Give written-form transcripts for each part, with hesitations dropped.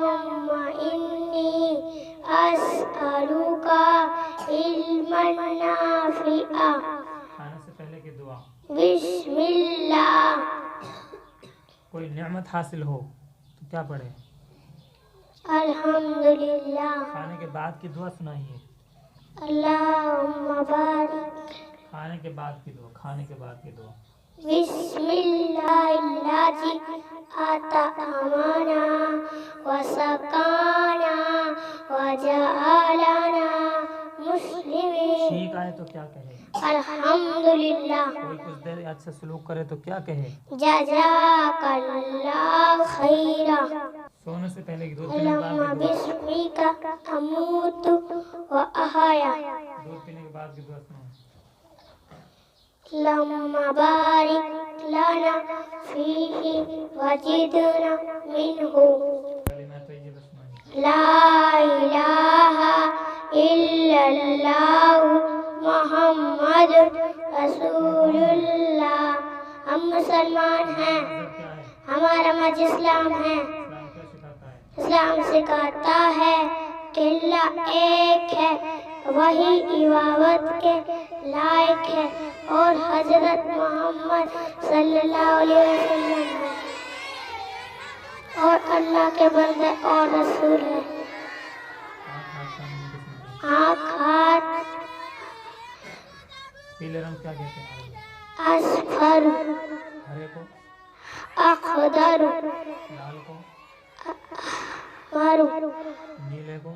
اللہم انی اسألوکا علما نافعا. کھانے سے پہلے کی دعا. بسم اللہ. کوئی نعمت حاصل ہو تو کیا پڑھے؟ الحمدللہ. کھانے کے بعد کی دعا سنائیے. اللہم بارک. کھانے کے بعد کی دعا. کھانے کے بعد کی دعا. بسم اللہ الذی اطعمنا وسقانا وجعلنا مسلمین. ٹھیک آئے تو کیا کہے؟ الحمدللہ. کوئی کچھ دیر اچھا سلوک کرے تو کیا کہے؟ جزاک اللہ خیرا. سونے سے پہلے کی 2 پینے کے اللہم بعد کی دعا. بسمک اموت و احیا. دودھ پینے کے بعد کی دعا سنائیں. اللہم بارک لنا فیہ وزدنا منہ. کلمہ طیبہ سنائیں. لا الہ الا اللہ محمد رسول اللہ. ہم مسلمان ہیں. مذہب کیا ہے؟ ہمارا مذہب اسلام ہے. اسلام کیا سکھاتا ہے؟ اسلام سکھاتا ہے کہ اللہ ایک ہے، وہی عبادت کے لائق ہے، اور حضرت محمد صلی اللہ علیہ وسلم اور اللہ کے بندے اور رسول ہے. آنکھ ہاتھ پیلے رنگ کیا کہتے ہیں؟ اصفر. ہرے کو؟ اخضر. لال کو؟ احمر. نیلے کو؟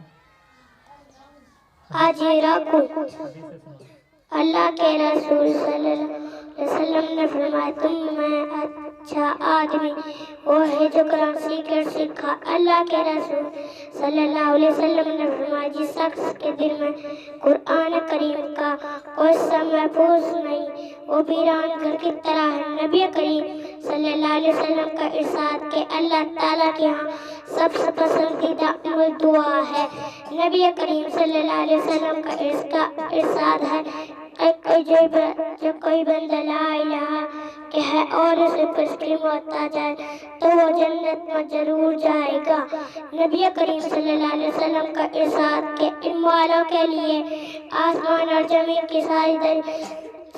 ازرق. حدیث سے سنائیں. اللہ کے رسول صلی اللہ علیہ وسلم نے فرمایا تم میں اچھا آدمی وہ ہے جو قرآن سیکھ کر سکھا. اللہ کے رسول صلی اللہ علیہ وسلم نے فرمایا جس شخص کے دل میں قرآن کریم کا کوئی حصہ محفوظ نہیں وہ ویران گھر کی طرح ہے. نبی کریم صلی اللہ علیہ وسلم کا ارشاد کہ اللہ تعالیٰ کے ہاں سب سے پسندیدہ عمل دعا ہے. نبی کریم صلی اللہ علیہ وسلم کا ارشاد ہے جو کوئی بندہ لا الہ کہ ہے اور اسے پر اس کی موت آ جائے تو وہ جنت میں ضرور جائے گا. نبی کریم صلی اللہ علیہ وسلم کا ارشاد کہ علم والوں کے لیے آسمان اور زمین کی ساری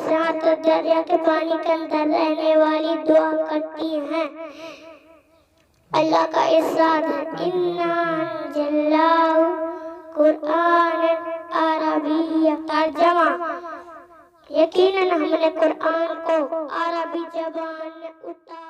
سات دریا کے پانی کے اندر رہنے والی دعا کرتی ہیں. اللہ کا ارشاد ہے اِنَّا أَنزَلْنَاهُ قُرْآنًا عَرَبِيًّا. ترجمہ یقیناً ہم نے قرآن کو عربی زبان میں اتارا.